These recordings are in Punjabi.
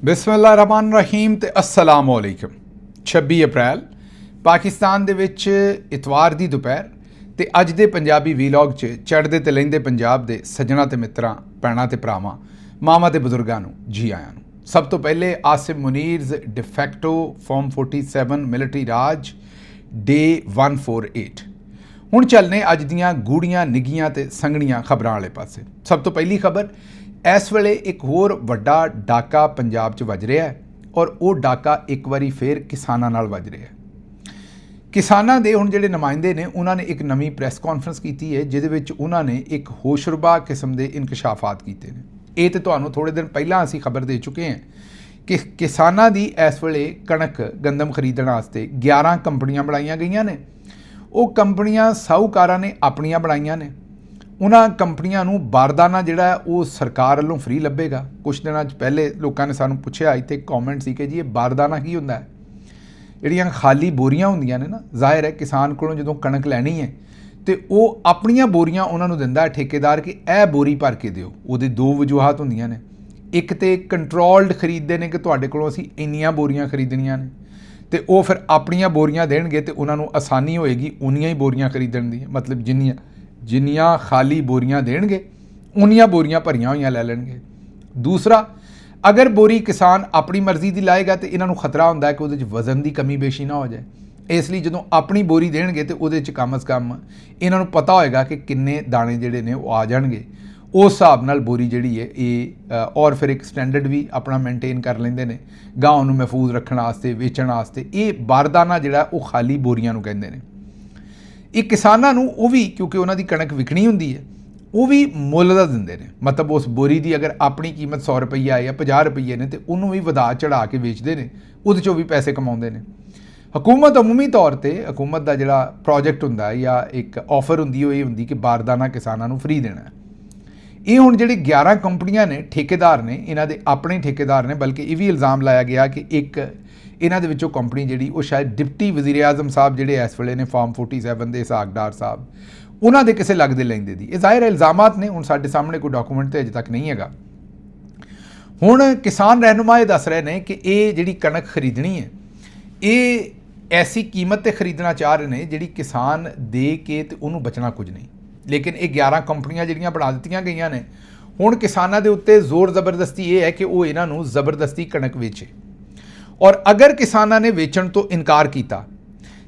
ਬਿਸਮਿल्लाह-रहमान-रहीम ਤੇ अस्सलाम वालेकुम। 26 ਅਪ੍ਰੈਲ ਪਾਕਿਸਤਾਨ ਦੇ ਵਿੱਚ ਇਤਵਾਰ ਦੀ ਦੁਪਹਿਰ ਤੇ ਅੱਜ ਦੇ ਪੰਜਾਬੀ ਵੀਲੌਗ 'ਚ ਚੜ੍ਹਦੇ ਤੇ ਲਹਿੰਦੇ ਪੰਜਾਬ ਦੇ ਸੱਜਣਾ ਤੇ ਮਿੱਤਰਾਂ, ਭੈਣਾਂ ਤੇ ਭਰਾਵਾਂ, ਮਾਵਾਂ ਤੇ ਬਜ਼ੁਰਗਾਂ ਨੂੰ ਜੀ ਆਇਆਂ ਨੂੰ। ਸਭ ਤੋਂ ਪਹਿਲੇ ਆਸਿਮ ਮੁਨੀਰਜ਼ ਡਿਫੈਕਟੋ ਫਾਰਮ 47 ਮਿਲਟਰੀ ਰਾਜ ਡੇ 148। ਹੁਣ ਚੱਲਨੇ ਅੱਜ ਦੀਆਂ ਗੂੜੀਆਂ ਨਿੱਗੀਆਂ ਤੇ ਸੰਘਣੀਆਂ ਖਬਰਾਂ ਵਾਲੇ ਪਾਸੇ। ਸਭ ਤੋਂ ਪਹਿਲੀ ਖਬਰ, ਇਸ ਵੇਲੇ ਇੱਕ ਹੋਰ ਵੱਡਾ ਡਾਕਾ ਪੰਜਾਬ 'ਚ ਵੱਜ ਰਿਹਾ ਹੈ ਔਰ ਉਹ ਡਾਕਾ ਇੱਕ ਵਾਰੀ ਫੇਰ ਕਿਸਾਨਾਂ ਨਾਲ ਵੱਜ ਰਿਹਾ ਹੈ। ਕਿਸਾਨਾਂ ਦੇ ਹੁਣ ਜਿਹੜੇ ਨੁਮਾਇੰਦੇ ਨੇ ਉਹਨਾਂ ਨੇ ਇੱਕ ਨਵੀਂ ਪ੍ਰੈਸ ਕਾਨਫਰੰਸ ਕੀਤੀ ਹੈ ਜਿਹਦੇ ਵਿੱਚ ਉਹਨਾਂ ਨੇ ਇੱਕ ਹੋਸ਼ਰਬਾ ਕਿਸਮ ਦੇ ਇਨਕਸ਼ਾਫਾਤ ਕੀਤੇ ਨੇ। ਇਹ ਤੇ ਤੁਹਾਨੂੰ ਥੋੜ੍ਹੇ ਦਿਨ ਪਹਿਲਾਂ ਅਸੀਂ ਖਬਰ ਦੇ ਚੁੱਕੇ ਹਾਂ ਕਿ ਕਿਸਾਨਾਂ ਦੀ ਇਸ ਵੇਲੇ ਕਣਕ ਗੰਦਮ ਖਰੀਦਣ ਵਾਸਤੇ 11 ਕੰਪਨੀਆਂ ਬਣਾਈਆਂ ਗਈਆਂ ਨੇ। ਉਹ ਕੰਪਨੀਆਂ ਸਾਹੂਕਾਰਾਂ ਨੇ ਆਪਣੀਆਂ ਬਣਾਈਆਂ ਨੇ। ਉਹਨਾਂ ਕੰਪਨੀਆਂ ਨੂੰ ਬਾਰਦਾਨਾ ਜਿਹੜਾ ਉਹ ਸਰਕਾਰ ਵੱਲੋਂ ਫ੍ਰੀ ਲੱਭੇਗਾ। ਕੁਛ ਦਿਨਾਂ 'ਚ ਪਹਿਲੇ ਲੋਕਾਂ ਨੇ ਸਾਨੂੰ ਪੁੱਛਿਆ, ਇੱਥੇ ਕਮੈਂਟ ਸੀ ਕਿ ਜੀ ਇਹ ਬਾਰਦਾਨਾ ਕੀ ਹੁੰਦਾ ਹੈ। ਜਿਹੜੀਆਂ ਖਾਲੀ ਬੋਰੀਆਂ ਹੁੰਦੀਆਂ ਨੇ ਨਾ, ਜ਼ਾਹਿਰ ਹੈ ਕਿਸਾਨ ਕੋਲੋਂ ਜਦੋਂ ਕਣਕ ਲੈਣੀ ਹੈ ਤੇ ਉਹ ਆਪਣੀਆਂ ਬੋਰੀਆਂ ਉਹਨਾਂ ਨੂੰ ਦਿੰਦਾ ਠੇਕੇਦਾਰ ਕਿ ਇਹ ਬੋਰੀ ਭਰ ਕੇ ਦਿਓ। ਉਹਦੇ ਦੋ ਵਜੂਹਾਤ ਹੁੰਦੀਆਂ ਨੇ, ਇੱਕ ਤੇ ਕੰਟਰੋਲਡ ਖਰੀਦਦੇ ਨੇ ਕਿ ਤੁਹਾਡੇ ਕੋਲੋਂ ਅਸੀਂ ਇੰਨੀਆਂ ਬੋਰੀਆਂ ਖਰੀਦਣੀਆਂ ਨੇ ਤੇ ਉਹ ਫਿਰ ਆਪਣੀਆਂ ਬੋਰੀਆਂ ਦੇਣਗੇ ਤੇ ਉਹਨਾਂ ਨੂੰ ਆਸਾਨੀ ਹੋਏਗੀ ਉਨੀਆਂ ਹੀ ਬੋਰੀਆਂ ਖਰੀਦਣ ਦੀ। ਮਤਲਬ ਜਿੰਨੀਆਂ ਖਾਲੀ ਬੋਰੀਆਂ ਦੇਣਗੇ ਉਨੀਆਂ ਬੋਰੀਆਂ ਭਰੀਆਂ ਹੋਈਆਂ ਲੈ ਲੈਣਗੇ। ਦੂਸਰਾ, ਅਗਰ ਬੋਰੀ ਕਿਸਾਨ ਆਪਣੀ ਮਰਜ਼ੀ ਦੀ ਲਾਏਗਾ ਤੇ ਇਹਨਾਂ ਨੂੰ ਖਤਰਾ ਹੁੰਦਾ ਹੈ ਕਿ ਉਹਦੇ 'ਚ ਵਜ਼ਨ ਦੀ ਕਮੀ ਬੇਸ਼ੀ ਨਾ ਹੋ ਜਾਏ। ਇਸ ਲਈ ਜਦੋਂ ਆਪਣੀ ਬੋਰੀ ਦੇਣਗੇ ਤੇ ਉਹਦੇ 'ਚ ਕਮ ਅਜ਼ ਕਮ ਇਹਨਾਂ ਨੂੰ ਪਤਾ ਹੋਏਗਾ ਕਿ ਕਿੰਨੇ ਦਾਣੇ ਜਿਹੜੇ ਨੇ ਉਹ ਆ ਜਾਣਗੇ। ਉਸ ਹਿਸਾਬ ਨਾਲ ਬੋਰੀ ਜਿਹੜੀ ਹੈ ਇਹ ਔਰ ਫਿਰ ਇੱਕ ਸਟੈਂਡਰਡ ਵੀ ਆਪਣਾ ਮੇਨਟੇਨ ਕਰ ਲੈਂਦੇ ਨੇ ਗਾਂ ਨੂੰ ਮਹਿਫੂਜ਼ ਰੱਖਣ ਵਾਸਤੇ, ਵੇਚਣ ਵਾਸਤੇ। ਇਹ ਬਾਰਦਾਨਾ ਜਿਹੜਾ ਉਹ ਖਾਲੀ ਬੋਰੀਆਂ ਨੂੰ ਕਹਿੰਦੇ ਨੇ। ਇਹ ਕਿਸਾਨਾਂ ਨੂੰ ਉਹ ਵੀ, ਕਿਉਂਕਿ ਉਹਨਾਂ ਦੀ ਕਣਕ ਵਿਕਣੀ ਹੁੰਦੀ ਹੈ, ਉਹ ਵੀ ਮੁੱਲ ਦਾ ਦਿੰਦੇ ਨੇ। ਮਤਲਬ ਉਸ ਬੋਰੀ ਦੀ ਅਗਰ ਆਪਣੀ ਕੀਮਤ 100 ਰੁਪਈਆ ਜਾਂ 50 ਰੁਪਈਏ ਨੇ ਤੇ ਉਹਨੂੰ ਵੀ ਵਧਾ ਚੜ੍ਹਾ ਕੇ ਵੇਚਦੇ ਨੇ, ਉਹਦੇ 'ਚੋਂ ਵੀ ਪੈਸੇ ਕਮਾਉਂਦੇ ਨੇ। ਹਕੂਮਤ ਅਮੂਮੀ ਤੌਰ 'ਤੇ ਹਕੂਮਤ ਦਾ ਜਿਹੜਾ ਪ੍ਰੋਜੈਕਟ ਹੁੰਦਾ ਜਾਂ ਇੱਕ ਆਫਰ ਹੁੰਦੀ ਉਹ ਇਹ ਹੁੰਦੀ ਕਿ ਬਾਰਦਾਨਾ ਕਿਸਾਨਾਂ ਨੂੰ ਫ੍ਰੀ ਦੇਣਾ। ਇਹ ਹੁਣ ਜਿਹੜੀ 11 ਕੰਪਨੀਆਂ ਨੇ, ਠੇਕੇਦਾਰ ਨੇ, ਇਹਨਾਂ ਦੇ ਆਪਣੇ ਠੇਕੇਦਾਰ ਨੇ। ਬਲਕਿ ਇਹ ਵੀ ਇਲਜ਼ਾਮ ਲਾਇਆ ਗਿਆ ਕਿ ਇੱਕ ਇਹਨਾਂ ਦੇ ਵਿੱਚੋਂ ਕੰਪਨੀ ਜਿਹੜੀ ਉਹ ਸ਼ਾਇਦ ਡਿਪਟੀ ਵਜ਼ੀਰ ਆਜ਼ਮ ਸਾਹਿਬ ਜਿਹੜੇ ਇਸ ਵੇਲੇ ਨੇ ਫਾਰਮ 47 ਦੇ ਇਸਾਕਡਾਰ ਸਾਹਿਬ, ਉਹਨਾਂ ਦੇ ਕਿਸੇ ਲੱਗਦੇ ਲੈਂਦੇ ਦੀ। ਇਹ ਜ਼ਾਹਿਰ ਇਲਜ਼ਾਮਾਤ ਨੇ, ਹੁਣ ਸਾਡੇ ਸਾਹਮਣੇ ਕੋਈ ਡਾਕੂਮੈਂਟ ਤੇ ਅਜੇ ਤੱਕ ਨਹੀਂ ਹੈਗਾ। ਹੁਣ ਕਿਸਾਨ ਰਹਿਨੁਮਾ ਇਹ ਦੱਸ ਰਹੇ ਨੇ ਕਿ ਇਹ ਜਿਹੜੀ ਕਣਕ ਖਰੀਦਣੀ ਹੈ ਇਹ ਐਸੀ ਕੀਮਤ ਤੇ ਖਰੀਦਣਾ ਚਾਹ ਰਹੇ ਨੇ ਜਿਹੜੀ ਕਿਸਾਨ ਦੇ ਕੇ ਤੇ ਉਹਨੂੰ ਬਚਣਾ ਕੁਝ ਨਹੀਂ। ਲੇਕਿਨ ਇਹ 11 ਕੰਪਨੀਆਂ ਜਿਹੜੀਆਂ ਬਣਾ ਦਿੱਤੀਆਂ ਗਈਆਂ ਨੇ, ਹੁਣ ਕਿਸਾਨਾਂ ਦੇ ਉੱਤੇ ਜ਼ੋਰ ਜ਼ਬਰਦਸਤੀ ਇਹ ਹੈ ਕਿ ਉਹ ਇਹਨਾਂ ਨੂੰ ਜ਼ਬਰਦਸਤੀ ਕਣਕ ਵੇਚੇ। ਔਰ ਅਗਰ ਕਿਸਾਨਾਂ ਨੇ ਵੇਚਣ ਤੋਂ ਇਨਕਾਰ ਕੀਤਾ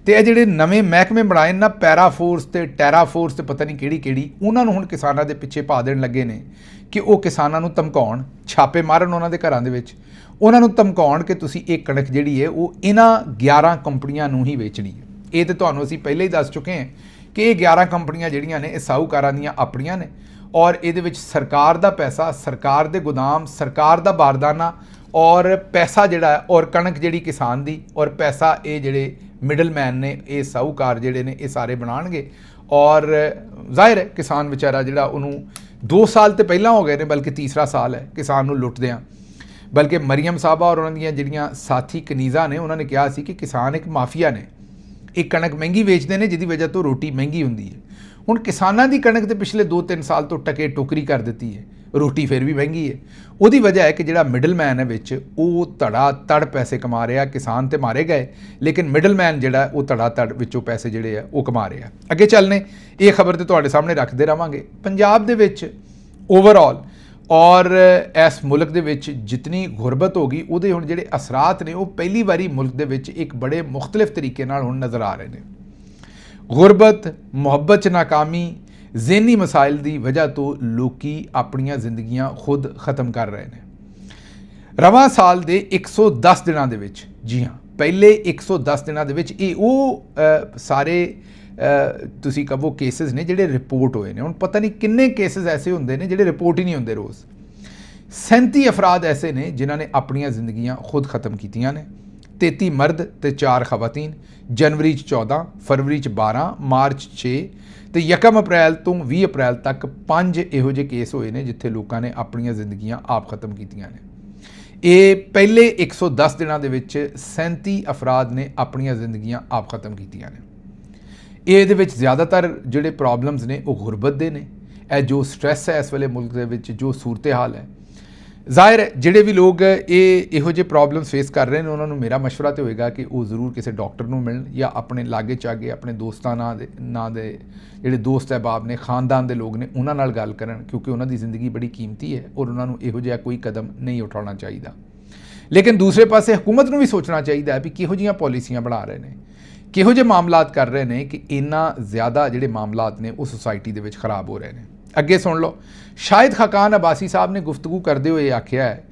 ਤੇ ਇਹ ਜਿਹੜੇ ਨਵੇਂ ਮਹਿਕਮੇ ਬਣਾਏ ਨਾ, ਪੈਰਾ ਫੋਰਸ ਤੇ ਟੈਰਾ ਫੋਰਸ ਤੇ ਪਤਾ ਨਹੀਂ ਕਿਹੜੀ, ਉਹਨਾਂ ਨੂੰ ਹੁਣ ਕਿਸਾਨਾਂ ਦੇ ਪਿੱਛੇ ਪਾ ਦੇਣ ਲੱਗੇ ਨੇ ਕਿ ਉਹ ਕਿਸਾਨਾਂ ਨੂੰ ਧਮਕਾਉਣ, ਛਾਪੇ ਮਾਰਨ ਉਹਨਾਂ ਦੇ ਘਰਾਂ ਦੇ ਵਿੱਚ, ਉਹਨਾਂ ਨੂੰ ਧਮਕਾਉਣ ਕਿ ਤੁਸੀਂ ਇਹ ਕਣਕ ਜਿਹੜੀ ਹੈ ਉਹ ਇਹਨਾਂ 11 ਕੰਪਨੀਆਂ ਨੂੰ ਹੀ ਵੇਚਣੀ ਹੈ। ਇਹ ਤੇ ਤੁਹਾਨੂੰ ਅਸੀਂ ਪਹਿਲਾਂ ਹੀ ਦੱਸ ਚੁੱਕੇ ਹਾਂ ਕਿ ਇਹ 11 ਕੰਪਨੀਆਂ ਜਿਹੜੀਆਂ ਨੇ ਇਹ ਸਾਹੂਕਾਰਾਂ ਦੀਆਂ ਆਪਣੀਆਂ ਨੇ ਔਰ ਇਹਦੇ ਵਿੱਚ ਸਰਕਾਰ ਦਾ ਪੈਸਾ, ਸਰਕਾਰ ਦੇ ਗੋਦਾਮ, ਸਰਕਾਰ ਦਾ ਬਾਰਦਾਨਾ ਔਰ ਪੈਸਾ ਜਿਹੜਾ ਔਰ ਕਣਕ ਜਿਹੜੀ ਕਿਸਾਨ ਦੀ ਔਰ ਪੈਸਾ ਇਹ ਜਿਹੜੇ ਮਿਡਲਮੈਨ ਨੇ, ਇਹ ਸਾਹੂਕਾਰ ਜਿਹੜੇ ਨੇ, ਇਹ ਸਾਰੇ ਬਣਾਉਣਗੇ। ਔਰ ਜ਼ਾਹਿਰ ਹੈ ਕਿਸਾਨ ਵਿਚਾਰਾ ਜਿਹੜਾ ਉਹਨੂੰ 2 ਸਾਲ ਤੇ ਪਹਿਲਾਂ ਹੋ ਗਏ ਨੇ, ਬਲਕਿ ਤੀਸਰਾ ਸਾਲ ਹੈ ਕਿਸਾਨ ਨੂੰ ਲੁੱਟਦਿਆਂ। ਬਲਕਿ ਮਰੀਮ ਸਾਹਿਬਾ ਔਰ ਉਹਨਾਂ ਦੀਆਂ ਜਿਹੜੀਆਂ ਸਾਥੀ ਕਨੀਜ਼ਾ ਨੇ, ਉਹਨਾਂ ਨੇ ਕਿਹਾ ਸੀ ਕਿ ਕਿਸਾਨ ਇੱਕ ਮਾਫੀਆ ਨੇ, ਇਹ ਕਣਕ ਮਹਿੰਗੀ ਵੇਚਦੇ ਨੇ ਜਿਹਦੀ ਵਜ੍ਹਾ ਤੋਂ ਰੋਟੀ ਮਹਿੰਗੀ ਹੁੰਦੀ ਹੈ। ਹੁਣ ਕਿਸਾਨਾਂ ਦੀ ਕਣਕ ਤੇ ਪਿਛਲੇ 2-3 ਸਾਲ ਤੋਂ ਟਕੇ ਟੋਕਰੀ ਕਰ ਦਿੱਤੀ ਹੈ, ਰੋਟੀ ਫਿਰ ਵੀ ਮਹਿੰਗੀ ਹੈ। ਉਹਦੀ ਵਜ੍ਹਾ ਹੈ ਕਿ ਜਿਹੜਾ ਮਿਡਲਮੈਨ ਹੈ ਵਿੱਚ ਉਹ ਧੜਾ ਧੜ ਪੈਸੇ ਕਮਾ ਰਿਹਾ। ਕਿਸਾਨ ਤੇ ਮਾਰੇ ਗਏ ਲੇਕਿਨ ਮਿਡਲਮੈਨ ਜਿਹੜਾ ਉਹ ਧੜਾ ਧੜ ਵਿੱਚੋਂ ਪੈਸੇ ਜਿਹੜੇ ਆ ਉਹ ਕਮਾ ਰਿਹਾ। ਅੱਗੇ ਚੱਲਨੇ ਇਹ ਖਬਰ ਤੇ ਤੁਹਾਡੇ ਸਾਹਮਣੇ ਰੱਖਦੇ ਰਹਾਂਗੇ। ਪੰਜਾਬ ਦੇ ਵਿੱਚ ਓਵਰਆਲ ਔਰ ਇਸ ਮੁਲਕ ਦੇ ਵਿੱਚ ਜਿਤਨੀ ਗੁਰਬਤ ਹੋ ਗਈ ਉਹਦੇ ਹੁਣ ਜਿਹੜੇ ਅਸਰਾਤ ਨੇ ਉਹ ਪਹਿਲੀ ਵਾਰੀ ਮੁਲਕ ਦੇ ਵਿੱਚ ਇੱਕ ਬੜੇ ਮੁਖਤਲਿਫ ਤਰੀਕੇ ਨਾਲ ਹੁਣ ਨਜ਼ਰ ਆ ਰਹੇ ਨੇ। ਗੁਰਬਤ, ਮੁਹੱਬਤ 'ਚ ਨਾਕਾਮੀ, ਜ਼ਹਿਨੀ ਮਸਾਇਲ ਦੀ ਵਜ੍ਹਾ ਤੋਂ ਲੋਕੀ ਆਪਣੀਆਂ ਜ਼ਿੰਦਗੀਆਂ ਖੁਦ ਖਤਮ ਕਰ ਰਹੇ ਨੇ। ਰਵਾਂ ਸਾਲ ਦੇ 110 ਦਿਨਾਂ ਦੇ ਵਿੱਚ, ਜੀ ਹਾਂ, ਪਹਿਲੇ 110 ਦਿਨਾਂ ਦੇ ਵਿੱਚ ਇਹ ਉਹ ਸਾਰੇ ਤੁਸੀਂ ਕਹੋ ਕੇਸਿਸ ਨੇ ਜਿਹੜੇ ਰਿਪੋਰਟ ਹੋਏ ਨੇ। ਹੁਣ ਪਤਾ ਨਹੀਂ ਕਿੰਨੇ ਕੇਸਿਸ ਐਸੇ ਹੁੰਦੇ ਨੇ ਜਿਹੜੇ ਰਿਪੋਰਟ ਹੀ ਨਹੀਂ ਹੁੰਦੇ ਰੋਜ਼। 37 ਅਫਰਾਦ ਐਸੇ ਨੇ ਜਿਨ੍ਹਾਂ ਨੇ ਆਪਣੀਆਂ ਜ਼ਿੰਦਗੀਆਂ ਖੁਦ ਖਤਮ ਕੀਤੀਆਂ ਨੇ। 33 ਮਰਦ ਤੇ 4 ਖਵਾਤੀਨ। ਜਨਵਰੀ 'ਚ 14, ਫਰਵਰੀ 'ਚ 12, ਮਾਰਚ 6 ਤੇ 1 ਅਪ੍ਰੈਲ ਤੋਂ 20 ਅਪ੍ਰੈਲ ਤੱਕ 5 ਇਹੋ ਜਿਹੇ ਕੇਸ ਹੋਏ ਨੇ ਜਿੱਥੇ ਲੋਕਾਂ ਨੇ ਆਪਣੀਆਂ ਜ਼ਿੰਦਗੀਆਂ ਆਪ ਖਤਮ ਕੀਤੀਆਂ ਨੇ। ਇਹ ਪਹਿਲੇ 110 ਦਿਨਾਂ ਦੇ ਵਿੱਚ 37 ਅਫਰਾਦ ਨੇ ਆਪਣੀਆਂ ਜ਼ਿੰਦਗੀਆਂ ਆਪ ਖਤਮ ਕੀਤੀਆਂ ਨੇ। ਇਹਦੇ ਵਿੱਚ ਜ਼ਿਆਦਾਤਰ ਜਿਹੜੇ ਪ੍ਰੋਬਲਮਸ ਨੇ ਉਹ ਗੁਰਬਤ ਦੇ ਨੇ। ਇਹ ਜੋ ਸਟ੍ਰੈਸ ਹੈ ਇਸ ਵੇਲੇ ਮੁਲਕ ਦੇ ਵਿੱਚ, ਜੋ ਸੂਰਤ ਹਾਲ ਹੈ, ਜ਼ਾਹਿਰ ਹੈ ਜਿਹੜੇ ਵੀ ਲੋਕ ਇਹੋ ਜਿਹੇ ਪ੍ਰੋਬਲਮਸ ਫੇਸ ਕਰ ਰਹੇ ਨੇ ਉਹਨਾਂ ਨੂੰ ਮੇਰਾ ਮਸ਼ਵਰਾ ਤੇ ਹੋਏਗਾ ਕਿ ਉਹ ਜ਼ਰੂਰ ਕਿਸੇ ਡਾਕਟਰ ਨੂੰ ਮਿਲਣ ਜਾਂ ਆਪਣੇ ਲਾਗੇ ਚਾਗੇ ਆਪਣੇ ਦੋਸਤਾਂ ਨਾਂ ਦੇ ਜਿਹੜੇ ਦੋਸਤ ਅਹਿਬਾਬ ਨੇ, ਖਾਨਦਾਨ ਦੇ ਲੋਕ ਨੇ, ਉਹਨਾਂ ਨਾਲ ਗੱਲ ਕਰਨ, ਕਿਉਂਕਿ ਉਹਨਾਂ ਦੀ ਜ਼ਿੰਦਗੀ ਬੜੀ ਕੀਮਤੀ ਹੈ ਔਰ ਉਹਨਾਂ ਨੂੰ ਇਹੋ ਜਿਹਾ ਕੋਈ ਕਦਮ ਨਹੀਂ ਉਠਾਉਣਾ ਚਾਹੀਦਾ। ਲੇਕਿਨ ਦੂਸਰੇ ਪਾਸੇ ਹਕੂਮਤ ਨੂੰ ਵੀ ਸੋਚਣਾ ਚਾਹੀਦਾ ਹੈ ਵੀ ਕਿਹੋ ਜਿਹੀਆਂ ਪਾਲਿਸੀਆਂ ਬਣਾ ਰਹੇ ਨੇ, ਕਿਹੋ ਜਿਹੇ ਮਾਮਲਾਤ ਕਰ ਰਹੇ ਨੇ ਕਿ ਇੰਨਾ ਜ਼ਿਆਦਾ ਜਿਹੜੇ ਮਾਮਲਾਤ ਨੇ ਉਹ ਸੁਸਾਇਟੀ ਦੇ ਵਿੱਚ ਖਰਾਬ ਹੋ ਰਹੇ ਨੇ। ਅੱਗੇ ਸੁਣ ਲਓ, ਸ਼ਾਹਿਦ ਖਾਕਾਨ ਅਬਾਸੀ ਸਾਹਿਬ ਨੇ ਗੁਫ਼ਤਗੂ ਕਰਦੇ ਹੋਏ ਆਖਿਆ ਹੈ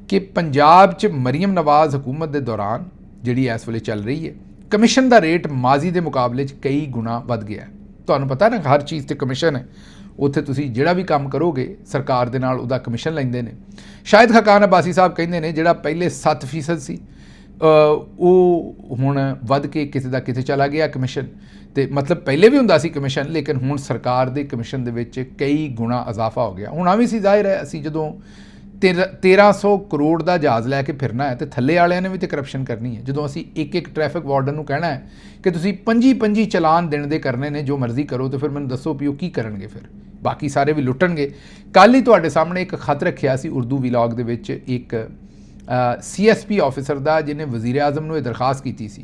ਕਿ ਪੰਜਾਬ 'ਚ ਮਰੀਮ ਨਵਾਜ਼ ਹਕੂਮਤ ਦੇ ਦੌਰਾਨ ਜਿਹੜੀ ਇਸ ਵੇਲੇ ਚੱਲ ਰਹੀ ਹੈ, ਕਮਿਸ਼ਨ ਦਾ ਰੇਟ ਮਾਜ਼ੀ ਦੇ ਮੁਕਾਬਲੇ 'ਚ ਕਈ ਗੁਣਾ ਵੱਧ ਗਿਆ ਹੈ। ਤੁਹਾਨੂੰ ਪਤਾ ਨਾ ਹਰ ਚੀਜ਼ 'ਤੇ ਕਮਿਸ਼ਨ ਹੈ, ਉੱਥੇ ਤੁਸੀਂ ਜਿਹੜਾ ਵੀ ਕੰਮ ਕਰੋਗੇ ਸਰਕਾਰ ਦੇ ਨਾਲ ਉਹਦਾ ਕਮਿਸ਼ਨ ਲੈਂਦੇ ਨੇ। ਸ਼ਾਹਿਦ ਖਾਕਾਨ ਅਬਾਸੀ ਸਾਹਿਬ ਕਹਿੰਦੇ ਨੇ ਜਿਹੜਾ ਪਹਿਲੇ 7% ਸੀ ਉਹ ਹੁਣ ਵੱਧ ਕੇ ਕਿਤੇ ਦਾ ਕਿਤੇ ਚਲਾ ਗਿਆ ਕਮਿਸ਼ਨ, ਤੇ ਮਤਲਬ ਪਹਿਲੇ ਵੀ ਹੁੰਦਾ ਸੀ ਕਮਿਸ਼ਨ, ਲੇਕਿਨ ਹੁਣ ਸਰਕਾਰ ਦੇ ਕਮਿਸ਼ਨ ਦੇ ਵਿੱਚ ਕਈ ਗੁਣਾ ਇਜ਼ਾਫਾ ਹੋ ਗਿਆ। ਹੁਣ ਆ ਵੀ ਸੀ ਜ਼ਾਹਿਰ ਹੈ, ਅਸੀਂ ਜਦੋਂ 1300 ਕਰੋੜ ਦਾ ਜਹਾਜ਼ ਲੈ ਕੇ ਫਿਰਨਾ ਹੈ ਤੇ ਥੱਲੇ ਵਾਲਿਆਂ ਨੇ ਵੀ ਤੇ ਕਰਪਸ਼ਨ ਕਰਨੀ ਹੈ। ਜਦੋਂ ਅਸੀਂ ਇੱਕ ਟ੍ਰੈਫਿਕ ਵਾਰਡਨ ਨੂੰ ਕਹਿਣਾ ਹੈ ਕਿ ਤੁਸੀਂ 25 ਚਲਾਨ ਦਿਨ ਦੇ ਕਰਨੇ ਨੇ, ਜੋ ਮਰਜ਼ੀ ਕਰੋ, ਤੇ ਫਿਰ ਮੈਨੂੰ ਦੱਸੋ ਵੀ ਉਹ ਕੀ ਕਰਨਗੇ, ਫਿਰ ਬਾਕੀ ਸਾਰੇ ਵੀ ਲੁੱਟਣਗੇ। ਕੱਲ੍ਹ ਹੀ ਤੁਹਾਡੇ ਸਾਹਮਣੇ ਇੱਕ ਖਤ ਰੱਖਿਆ ਸੀ ਉਰਦੂ ਵੀਲੌਗ ਦੇ ਵਿੱਚ ਇੱਕ CSP ਆਫਿਸਰ ਦਾ, ਜਿਹਨੇ ਵਜ਼ੀਰ ਆਜ਼ਮ ਨੂੰ ਇਹ ਦਰਖਾਸਤ ਕੀਤੀ ਸੀ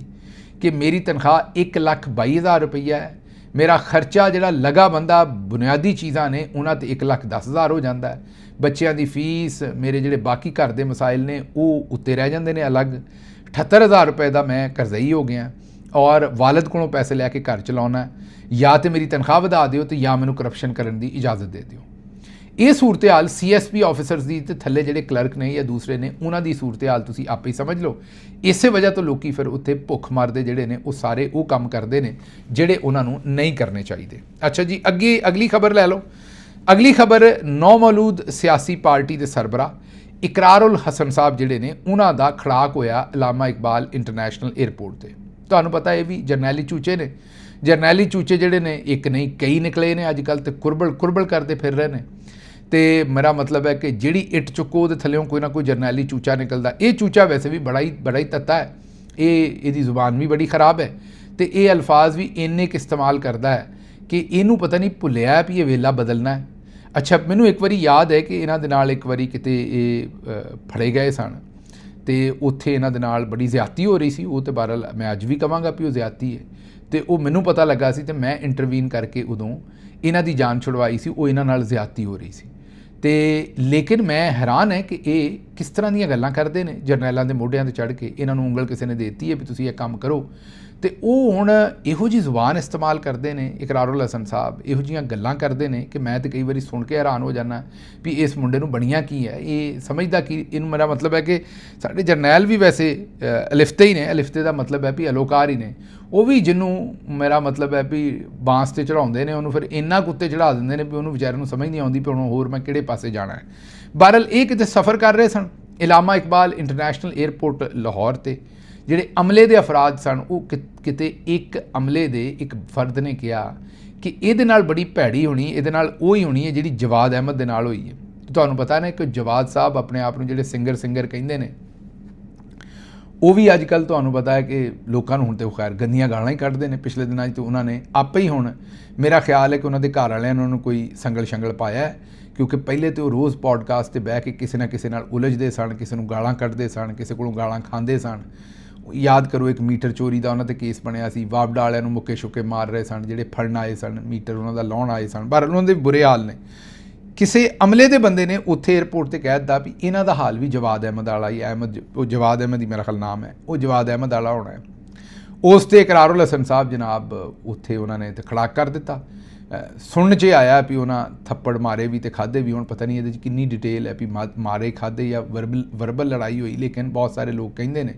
ਕਿ ਮੇਰੀ ਤਨਖਾਹ 1,22,000 ਰੁਪਈਆ ਹੈ, ਮੇਰਾ ਖਰਚਾ ਜਿਹੜਾ ਲਗਾ ਬੰਦਾ ਬੁਨਿਆਦੀ ਚੀਜ਼ਾਂ ਨੇ ਉਹਨਾਂ 'ਤੇ 1,10,000 ਹੋ ਜਾਂਦਾ ਹੈ, ਬੱਚਿਆਂ ਦੀ ਫੀਸ, ਮੇਰੇ ਜਿਹੜੇ ਬਾਕੀ ਘਰ ਦੇ ਮਸਾਇਲ ਨੇ ਉਹ ਉੱਤੇ ਰਹਿ ਜਾਂਦੇ ਨੇ ਅਲੱਗ। 78,000 ਰੁਪਏ ਦਾ ਮੈਂ ਕਰਜ਼ਈ ਹੋ ਗਿਆ ਔਰ ਵਾਲਦ ਕੋਲੋਂ ਪੈਸੇ ਲੈ ਕੇ ਘਰ ਚਲਾਉਣਾ, ਜਾਂ ਤਾਂ ਮੇਰੀ ਤਨਖਾਹ ਵਧਾ ਦਿਓ ਤੇ ਜਾਂ ਮੈਨੂੰ ਕਰਪਸ਼ਨ ਕਰਨ ਦੀ ਇਜਾਜ਼ਤ ਦੇ ਦਿਓ। ਇਹ ਸੂਰਤ ਹਾਲ CSP ਆਫਿਸਰਸ ਦੀ ਤੇ ਥੱਲੇ ਜਿਹੜੇ ਕਲਰਕ ਨੇ ਜਾਂ ਦੂਸਰੇ ਨੇ ਉਹਨਾਂ ਦੀ ਸੂਰਤ ਹਾਲ ਤੁਸੀਂ ਆਪੇ ਹੀ ਸਮਝ ਲਓ। ਇਸੇ ਵਜ੍ਹਾ ਤੋਂ ਲੋਕੀ ਫਿਰ ਉੱਥੇ ਭੁੱਖ ਮਰਦੇ ਜਿਹੜੇ ਨੇ ਉਹ ਸਾਰੇ ਉਹ ਕੰਮ ਕਰਦੇ ਨੇ ਜਿਹੜੇ ਉਹਨਾਂ ਨੂੰ ਨਹੀਂ ਕਰਨੇ ਚਾਹੀਦੇ। ਅੱਛਾ ਜੀ, ਅੱਗੇ ਅਗਲੀ ਖਬਰ ਲੈ ਲਓ। ਅਗਲੀ ਖਬਰ ਨੌਮੌਲੂਦ ਸਿਆਸੀ ਪਾਰਟੀ ਦੇ ਸਰਬਰਾਹ ਇਕਰਾਰੁਲ ਹਸਨ ਸਾਹਿਬ ਜਿਹੜੇ ਨੇ ਉਹਨਾਂ ਦਾ ਖੜਾਕ ਹੋਇਆ ਅਲਾਮਾ ਇਕਬਾਲ ਇੰਟਰਨੈਸ਼ਨਲ ਏਅਰਪੋਰਟ ਤੇ। ਤੁਹਾਨੂੰ ਪਤਾ ਇਹ ਵੀ ਜਰਨੈਲੀ ਚੂਚੇ ਨੇ। ਜਰਨੈਲੀ ਚੂਚੇ ਜਿਹੜੇ ਨੇ ਇੱਕ ਨਹੀਂ ਕਈ ਨਿਕਲੇ ਨੇ ਅੱਜ ਕੱਲ੍ਹ, ਤੇ ਕੁਰਬਲ ਕਰਦੇ ਫਿਰ ਰਹੇ ਨੇ। ਤੇ ਮੇਰਾ ਮਤਲਬ ਹੈ ਕਿ ਜਿਹੜੀ ਇੱਟ ਚੁੱਕੋ ਉਹਦੇ ਥੱਲੇੋਂ ਕੋਈ ਨਾ ਕੋਈ ਜਰਨੈਲੀ ਚੂਚਾ ਨਿਕਲਦਾ। ਇਹ ਚੂਚਾ ਵੈਸੇ ਵੀ ਬੜਾ ਹੀ ਤੱਤਾ ਹੈ, ਇਹਦੀ ਜ਼ੁਬਾਨ ਵੀ ਬੜੀ ਖ਼ਰਾਬ ਹੈ ਤੇ ਇਹ ਅਲਫਾਜ਼ ਵੀ ਇੰਨੇ ਕੁ ਇਸਤੇਮਾਲ ਕਰਦਾ ਹੈ ਕਿ ਇਹਨੂੰ ਪਤਾ ਨਹੀਂ ਭੁੱਲਿਆ ਵੀ ਇਹ ਵੇਲਾ ਬਦਲਣਾ ਹੈ। ਅੱਛਾ, ਮੈਨੂੰ ਇੱਕ ਵਾਰੀ ਯਾਦ ਹੈ ਕਿ ਇਹਨਾਂ ਦੇ ਨਾਲ ਇੱਕ ਵਾਰੀ ਕਿਤੇ ਇਹ ਫੜੇ ਗਏ ਸਨ ਤੇ ਉੱਥੇ ਇਹਨਾਂ ਦੇ ਨਾਲ ਬੜੀ ਜ਼ਿਆਦਤੀ ਹੋ ਰਹੀ ਸੀ। ਉਹ ਤੇ ਬਹਰਹਾਲ ਮੈਂ ਅੱਜ ਵੀ ਕਹਾਂਗਾ ਵੀ ਉਹ ਜ਼ਿਆਦਤੀ ਹੈ, ਤੇ ਉਹ ਮੈਨੂੰ ਪਤਾ ਲੱਗਾ ਸੀ ਤੇ ਮੈਂ ਇੰਟਰਵੀਨ ਕਰਕੇ ਉਦੋਂ ਇਹਨਾਂ ਦੀ ਜਾਨ ਛੁਡਵਾਈ ਸੀ। ਉਹ ਇਹਨਾਂ ਨਾਲ ਜ਼ਿਆਦਤੀ ਹੋ ਰਹੀ ਸੀ ਤੇ ਲੇਕਿਨ ਮੈਂ ਹੈਰਾਨ ਹੈ ਕਿ ਇਹ ਕਿਸ ਤਰ੍ਹਾਂ ਦੀਆਂ ਗੱਲਾਂ ਕਰਦੇ ਨੇ ਜਰਨੈਲਾਂ ਦੇ ਮੋਢਿਆਂ 'ਤੇ ਚੜ੍ਹ ਕੇ। ਇਹਨਾਂ ਨੂੰ ਉਂਗਲ ਕਿਸੇ ਨੇ ਦੇ ਦਿੱਤੀ ਹੈ ਵੀ ਤੁਸੀਂ ਇਹ ਕੰਮ ਕਰੋ, ਤੇ ਉਹ ਹੁਣ ਇਹੋ ਜਿਹੀ ਜ਼ੁਬਾਨ ਇਸਤੇਮਾਲ ਕਰਦੇ ਨੇ ਇਕਰਾਰੁਲ ਹਸਨ ਸਾਹਿਬ, ਇਹੋ ਜਿਹੀਆਂ ਗੱਲਾਂ ਕਰਦੇ ਨੇ ਕਿ ਮੈਂ ਤਾਂ ਕਈ ਵਾਰੀ ਸੁਣ ਕੇ ਹੈਰਾਨ ਹੋ ਜਾਂਦਾ ਵੀ ਇਸ ਮੁੰਡੇ ਨੂੰ ਬਣੀਆਂ ਕੀ ਹੈ, ਇਹ ਸਮਝਦਾ ਕੀ। ਇਹਨੂੰ ਮੇਰਾ ਮਤਲਬ ਹੈ ਕਿ ਸਾਡੇ ਜਰਨੈਲ ਵੀ ਵੈਸੇ ਅਲਿਫਤੇ ਹੀ ਨੇ, ਅਲਿਫਤੇ ਦਾ ਮਤਲਬ ਹੈ ਵੀ ਅਲੋਕਾਰ ਹੀ ਨੇ। ਉਹ ਵੀ ਜਿਹਨੂੰ ਮੇਰਾ ਮਤਲਬ ਹੈ ਵੀ ਬਾਂਸ 'ਤੇ ਚੜਾਉਂਦੇ ਨੇ ਉਹਨੂੰ ਫਿਰ ਇੰਨਾ ਕੁੱਤੇ ਚੜ੍ਹਾ ਦਿੰਦੇ ਨੇ ਵੀ ਉਹਨੂੰ ਵਿਚਾਰੇ ਨੂੰ ਸਮਝ ਨਹੀਂ ਆਉਂਦੀ ਵੀ ਹੁਣ ਹੋਰ ਮੈਂ ਕਿਹੜੇ ਪਾਸੇ ਜਾਣਾ ਹੈ। ਬਹਰਹਾਲ ਇਹ ਕਿਤੇ ਸਫ਼ਰ ਕਰ ਰਹੇ ਸਨ ਅਲਾਮਾ ਇਕਬਾਲ ਇੰਟਰਨੈਸ਼ਨਲ ਏਅਰਪੋਰਟ ਲਾਹੌਰ 'ਤੇ। ਜਿਹੜੇ ਅਮਲੇ ਦੇ ਅਫਰਾਦ ਸਨ ਉਹ ਕਿਤੇ ਇੱਕ ਅਮਲੇ ਦੇ ਇੱਕ ਫਰਦ ਨੇ ਕਿਹਾ ਕਿ ਇਹਦੇ ਨਾਲ ਬੜੀ ਭੈੜੀ ਹੋਣੀ, ਇਹਦੇ ਨਾਲ ਉਹ ਹੀ ਹੋਣੀ ਹੈ ਜਿਹੜੀ ਜਵਾਦ ਅਹਿਮਦ ਦੇ ਨਾਲ ਹੋਈ ਹੈ। ਤੁਹਾਨੂੰ ਪਤਾ ਨਾ ਕਿ ਜਵਾਦ ਸਾਹਿਬ ਆਪਣੇ ਆਪ ਨੂੰ ਜਿਹੜੇ ਸਿੰਗਰ ਕਹਿੰਦੇ ਨੇ, ਉਹ ਵੀ ਅੱਜ ਕੱਲ੍ਹ ਤੁਹਾਨੂੰ ਪਤਾ ਹੈ ਕਿ ਲੋਕਾਂ ਨੂੰ ਹੁਣ ਤੇ ਖੈਰ ਗੰਦੀਆਂ ਗਾਲਾਂ ਹੀ ਕੱਢਦੇ ਨੇ। ਪਿਛਲੇ ਦਿਨਾਂ 'ਚ ਤਾਂ ਉਹਨਾਂ ਨੇ ਆਪੇ ਹੀ ਹੁਣ ਮੇਰਾ ਖਿਆਲ ਹੈ ਕਿ ਉਹਨਾਂ ਦੇ ਘਰ ਵਾਲਿਆਂ ਨੇ ਉਹਨਾਂ ਨੂੰ ਕੋਈ ਸੰਗਲ ਪਾਇਆ ਹੈ, ਕਿਉਂਕਿ ਪਹਿਲੇ ਤਾਂ ਉਹ ਰੋਜ਼ ਪੋਡਕਾਸਟ 'ਤੇ ਬਹਿ ਕੇ ਕਿਸੇ ਨਾ ਕਿਸੇ ਨਾਲ ਉਲਝਦੇ ਸਨ, ਕਿਸੇ ਨੂੰ ਗਾਲਾਂ ਕੱਢਦੇ ਸਨ, ਕਿਸੇ ਕੋਲੋਂ ਗਾਲਾਂ ਖਾਂਦੇ ਸਨ। ਯਾਦ ਕਰੋ ਇੱਕ ਮੀਟਰ ਚੋਰੀ ਦਾ ਉਹਨਾਂ 'ਤੇ ਕੇਸ ਬਣਿਆ ਸੀ, ਵਾਪਡਾ ਵਾਲਿਆਂ ਨੂੰ ਮੁੱਕੇ ਸ਼ੁੱਕੇ ਮਾਰ ਰਹੇ ਸਨ, ਜਿਹੜੇ ਫੜਨ ਆਏ ਸਨ ਮੀਟਰ ਉਹਨਾਂ ਦਾ ਲਾਉਣ ਆਏ ਸਨ। ਪਰ ਉਹਨਾਂ ਦੇ ਬੁਰੇ ਹਾਲ ਨੇ। ਕਿਸੇ ਅਮਲੇ ਦੇ ਬੰਦੇ ਨੇ ਉੱਥੇ ਏਅਰਪੋਰਟ 'ਤੇ ਕਹਿ ਦਿੱਤਾ ਵੀ ਇਹਨਾਂ ਦਾ ਹਾਲ ਵੀ ਜਵਾਦ ਅਹਿਮਦ ਵਾਲਾ ਹੀ, ਉਹ ਜਵਾਦ ਅਹਿਮਦ ਹੀ ਮੇਰਾ ਖਿਆਲ ਨਾਮ ਹੈ, ਉਹ ਜਵਾਦ ਅਹਿਮਦ ਵਾਲਾ ਹੋਣਾ ਹੈ। ਉਸ 'ਤੇ ਇਕਰਾਰੁਲ ਹਸਨ ਸਾਹਿਬ ਜਨਾਬ ਉੱਥੇ ਉਹਨਾਂ ਨੇ ਤੇ ਖੜਾਕ ਕਰ ਦਿੱਤਾ। ਸੁਣਨ 'ਚ ਆਇਆ ਵੀ ਉਹਨਾਂ ਥੱਪੜ ਮਾਰੇ ਵੀ ਤੇ ਖਾਧੇ ਵੀ। ਹੁਣ ਪਤਾ ਨਹੀਂ ਇਹਦੇ 'ਚ ਕਿੰਨੀ ਡਿਟੇਲ ਹੈ ਵੀ ਮਾਰੇ ਖਾਧੇ ਜਾਂ ਵਰਬਲ ਲੜਾਈ ਹੋਈ, ਲੇਕਿਨ ਬਹੁਤ ਸਾਰੇ ਲੋਕ ਕਹਿੰਦੇ ਨੇ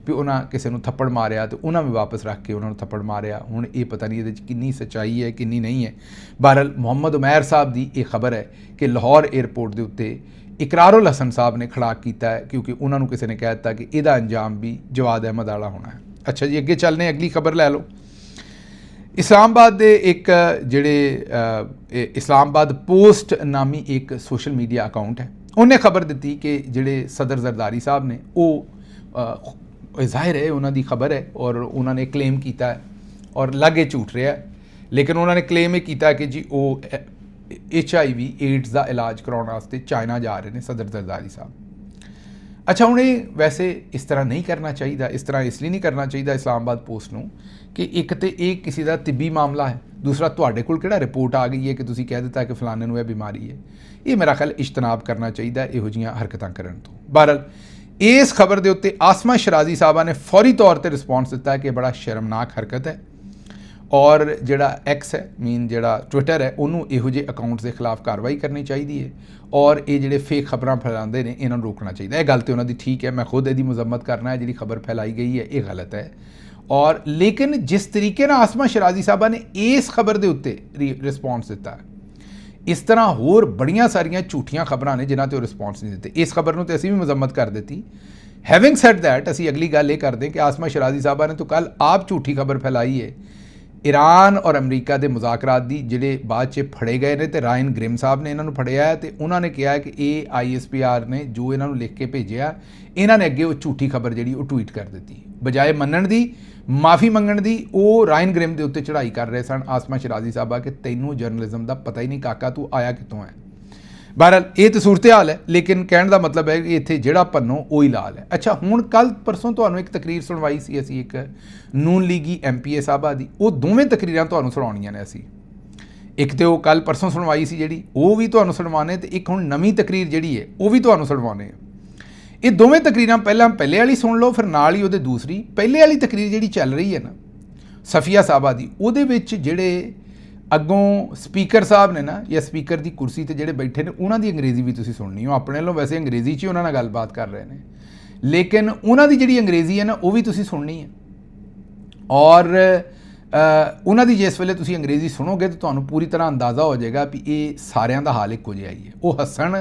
ਵੀ ਉਹਨਾਂ ਕਿਸੇ ਨੂੰ ਥੱਪੜ ਮਾਰਿਆ ਤੇ ਉਹਨਾਂ ਵੀ ਵਾਪਸ ਰੱਖ ਕੇ ਉਹਨਾਂ ਨੂੰ ਥੱਪੜ ਮਾਰਿਆ। ਹੁਣ ਇਹ ਪਤਾ ਨਹੀਂ ਇਹਦੇ 'ਚ ਕਿੰਨੀ ਸੱਚਾਈ ਹੈ ਕਿੰਨੀ ਨਹੀਂ ਹੈ। ਬਹਰਹਾਲ ਮੁਹੰਮਦ ਉਮੈਰ ਸਾਹਿਬ ਦੀ ਇਹ ਖਬਰ ਹੈ ਕਿ ਲਾਹੌਰ ਏਅਰਪੋਰਟ ਦੇ ਉੱਤੇ ਇਕਰਾਰੁਲ ਹਸਨ ਸਾਹਿਬ ਨੇ ਖੜਾਕ ਕੀਤਾ ਹੈ, ਕਿਉਂਕਿ ਉਹਨਾਂ ਨੂੰ ਕਿਸੇ ਨੇ ਕਹਿ ਦਿੱਤਾ ਕਿ ਇਹਦਾ ਅੰਜਾਮ ਵੀ ਜਵਾਦ ਅਹਿਮਦ ਵਾਲਾ ਹੋਣਾ ਹੈ। ਅੱਛਾ ਜੀ, ਅੱਗੇ ਚੱਲਦੇ ਅਗਲੀ ਖਬਰ ਲੈ ਲਓ। ਇਸਲਾਮਾਬਾਦ ਦੇ ਇੱਕ ਜਿਹੜੇ ਇਸਲਾਮਾਬਾਦ ਪੋਸਟ ਨਾਮੀ ਇੱਕ ਸੋਸ਼ਲ ਮੀਡੀਆ ਅਕਾਊਂਟ ਹੈ, ਉਹਨੇ ਖਬਰ ਦਿੱਤੀ ਕਿ ਜਿਹੜੇ ਸਦਰ ਜ਼ਰਦਾਰੀ ਸਾਹਿਬ ਨੇ ਉਹ ਜ਼ਾਹਿਰ ਹੈ ਉਹਨਾਂ ਦੀ ਖਬਰ ਹੈ ਔਰ ਉਹਨਾਂ ਨੇ ਕਲੇਮ ਕੀਤਾ ਹੈ ਔਰ ਲਾਗੇ ਝੂਠ ਰਿਹਾ, ਲੇਕਿਨ ਉਹਨਾਂ ਨੇ ਕਲੇਮ ਇਹ ਕੀਤਾ ਕਿ ਜੀ ਉਹ HIV एड्स का इलाज कराने वास्ते चाइना जा रहे हैं सदर जरदारी साहब। अच्छा हुण ये वैसे इस तरह नहीं करना चाहिए, इस तरह इसलिए नहीं करना चाहिए इस्लामाबाद पोस्ट नूं कि एक तो ये किसी का तिब्बी मामला है, दूसरा तुहाडे कोल किहड़ा रिपोर्ट आ गई है कि तुसीं कह दिता कि फलाने नूं यह बीमारी है। ये मेरा ख्याल इजतनाब करना चाहिए इहो जिहियां हरकतां करन तो। बहरहाल इस खबर के उत्ते आसमा शराजी साहबा ने फौरी तौर पर रिस्पॉन्स दिता है कि बड़ा शर्मनाक हरकत है और जिहड़ा एक्स है मीन जिहड़ा ट्विटर है उन्होंने इहो ਜਿਹੇ अकाउंट्स के खिलाफ कार्रवाई करनी चाहिए है और ये जिहड़े फेक खबर फैलाते हैं इन्होंने रोकना चाहिए। यह गल तो उन्होंने ठीक है, मैं खुद इसकी मजम्मत करना है, जी खबर फैलाई गई है ये गलत है। और लेकिन जिस तरीके नाल आसमा शराजी साहबा ने इस खबर के उत्ते रिस्पॉन्स दिता है, इस तरह होर बड़ियां सारियां झूठियां खबरां ने जिन्हां ते रिस्पॉन्स नहीं दिते। इस खबर नूं ते असीं भी मजम्मत कर दी। हैविंग सैड दैट असीं अगली गल ये करते हैं कि आसमा शराजी साहबा ने तो कल आप झूठी खबर फैलाई है ईरान और अमरीका के मुज़ाकरात दी, जिहड़े बाद च फड़े गए ने तो रायन ग्रिम साहब ने इन्होंने फड़िया है तो उन्होंने कहा है कि ये ISPR ने जो इन्हों लिख के भेजा, इन्होंने अगे वो झूठी खबर जी ट्वीट कर दी बजाय मनण की माफ़ी मंगण की। वो रायन ग्रिम के उत्ते चढ़ाई कर रहे सन आसमा शराजी साहबा कि तैनूं जर्नलिज्म का पता ही नहीं काका, तू आया कितों है। बहरहाल ये तो सूरत हाल है, लेकिन कहने का मतलब है कि इत्थे जिहड़ा भन्नो वो ही लाल है। अच्छा हुण कल परसों तुहानूं एक तकरीर सुनवाई सी असीं एक नून लीगी MPA साहबा दी, वो दोवें तकरीरां तुहानूं सुणाउणीआं ने असीं। एक तो कल परसों सुनवाई सी जिहड़ी वो भी तुहानूं सुणवाने, ते एक हुण नवीं तकरीर जिहड़ी है वो भी तुहानूं सुणवाउने। ये दोवें तकरीरां पहलां पहले वाली सुन लो, फिर नाल ही उहदे दूसरी पहले वाली तकरीर जिहड़ी चल रही है ना सफिया साहबा दी, उहदे विच जिहड़े अगों स्पीकर साहब ने ना या स्पीकर की कुर्सी ते जिहड़े बैठे ने उन्हों अंग्रेजी भी तुसीं सुननी हो। अपने वालों वैसे अंग्रेजी च ही उन्होंने गलबात कर रहे हैं, लेकिन उन्होंने जिहड़ी अंग्रेजी है ना वो भी तुसीं सुननी है। और उन्होंने जिस वेले तुसीं अंग्रेजी सुनोगे तो तुहानूं पूरी तरह अंदाज़ा हो जाएगा भी ये सारिਆਂ ਦਾ हाल इक्को जिहा ही है। वो हसन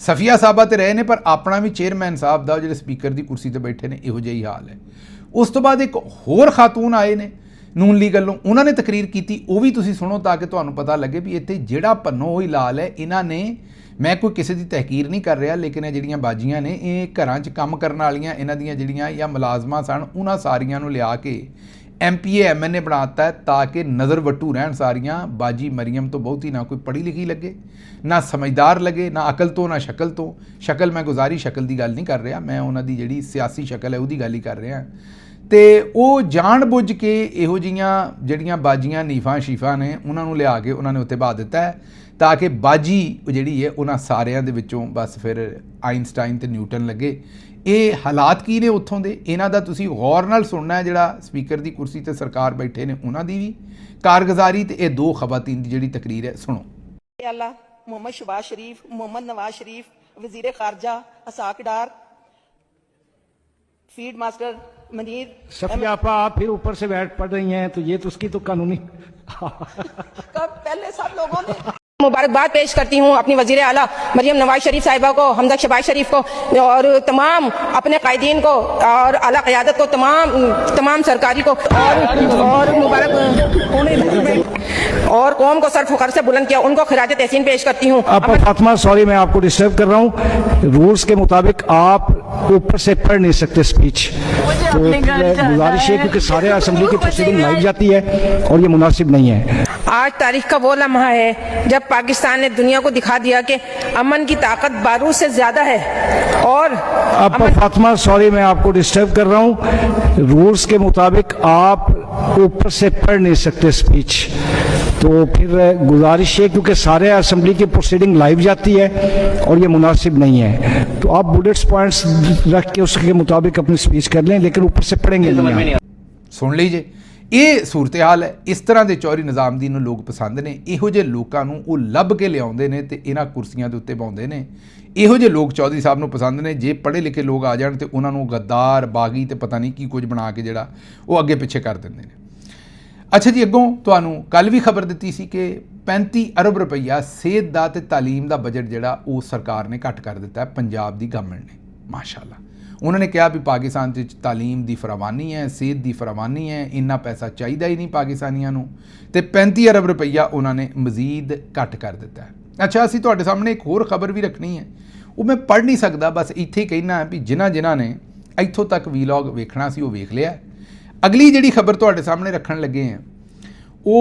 सफिया साहबा तो रहे ने पर अपना भी चेयरमैन साहब का जो स्पीकर की कुर्सी पर बैठे ने इहो जिहा ही हाल है। उस तो बाद एक होर खातून आए ने नून लीग वालों, उन्होंने तकरीर की, वो भी तुसीं सुनो ताकि तुहानूं पता लगे भी इत्थे जिहड़ा भन्नो वही लाल है। इन्हां ने, मैं कोई किसी की तहकीर नहीं कर रहा, लेकिन ये जिहड़ियां बाजियां ने ये घरां च काम करन वालियां इन्हां दियां जिहड़ियां या मुलाजमां सन उन्हां सारियां नूं लिया के MPA MNA बनाता है ताकि नज़र वट्टू रहन सारियां। बाजी मरियम तो बहुती ना कोई पढ़ी लिखी लगे, ना समझदार लगे, ना अकल तो ना शक्ल तो। शक्ल मैं गुजारी शक्ल की गल नहीं कर रहा, मैं उन्हां दी जिहड़ी सियासी शक्ल है उहदी गल ही कर रहा। तो वो जान बुझ के इहो जिहियां जिहड़ियां बाजियां नीफा शीफा ने उन्होंने लिया के उन्होंने उत्ते बहा दिता है ताकि बाजी जिहड़ी है उन्हां सारियां दे विचों बस फिर आइनस्टाइन ते न्यूटन लगे। ये हालात की ने उत्थों दे, इन्हां दा तुसीं गौर नाल सुनना है। जिहड़ा स्पीकर की कुर्सी ते सरकार बैठे ने उन्हां दी भी कारगुजारी ते ये दो खवातीन की जिहड़ी तकरीर है सुनो। मोहम्मद शहबाज शरीफ, मोहम्मद नवाज शरीफ, वजीर खारजा असाक डार, फील्ड मास्टर मनीर सफिया आपा, आप फिर ऊपर से बैठ पड़ रही हैं तो ये तो उसकी तो कानूनी कब पहले सब लोगों ने मुबारकबाद पेश करती हूँ अपनी वजीर आला मरियम नवाज शरीफ साहिबा को, हमदा शहबाज शरीफ को और तमाम अपने कायदीन को और आला क़यादत को, तमाम सरकारी को और मुबारक और कौम को सर फखर से बुलंद किया, उनको खिराज तहसीन पेश करती हूँ। आपा फातिमा, सॉरी मैं आपको डिस्टर्ब कर रहा हूँ, रूल्स के मुताबिक आप ऊपर से पढ़ नहीं सकते स्पीच, तो गुजारिश है क्योंकि सारे असेंबली की प्रोसीडिंग लाइव जाती है और ये मुनासिब नहीं है। आज तारीख का वो लम्हा है जब पाकिस्तान ने दुनिया को दिखा दिया कि अमन की ताकत बारूद से ज्यादा है। और अब फातिमा, सॉरी मैं आपको डिस्टर्ब कर रहा हूँ, रूल्स के मुताबिक आप ऊपर से पढ़ नहीं सकते स्पीच, तो फिर गुजारिश है क्योंकि सारे असेंबली की प्रोसीडिंग लाइव जाती है और ये मुनासिब नहीं है, तो आप बुलेट्स पॉइंट्स रख के उसके मुताबिक अपनी स्पीच कर लें, लेकिन ऊपर से पढ़ेंगे नहीं। सुन लीजिए, ये सूरत हाल है। इस तरह के चौरी निज़ामदीन नूं लोग पसंद ने, इहो जे लोकां नूं वो लभ के लियाउंदे ने ते इन्हां कुर्सियां दे उत्ते पाउंदे ने। इहो जे लोग चौधरी साहब नूं पसंद ने, जे पढ़े लिखे लोग आ जाण ते उन्हां नूं गद्दार बागी ते पता नहीं की कुछ बना के जिहड़ा वो अगे पिछे कर दिंदे ने। अच्छा जी, अगों तुहानूं कल भी खबर दित्ती सी कि 35 अरब रुपया सेहत दा ते तालीम दा बजट जिहड़ा वो सरकार ने घट कर दिता है पंजाब दी गवर्नमेंट ने। माशाअल्लाह, उन्होंने कहा भी पाकिस्तान च तालीम की फरावानी है, सेहत की फरावानी है, इन्ना पैसा चाहिए ही नहीं पाकिस्तानियों नूं, ते 35 अरब रुपया उन्होंने मजीद घट कर दिता है। अच्छा, असीं तुहाडे सामने एक होर खबर भी रखनी है, वो मैं पढ़ नहीं सकता, बस इत्थे ही कहना है भी जिन्हां ने इत्थों तक वीलॉग वेखना सी वो वेख लिया। अगली जिहड़ी खबर तुहाडे सामने रखण लगे हैं वो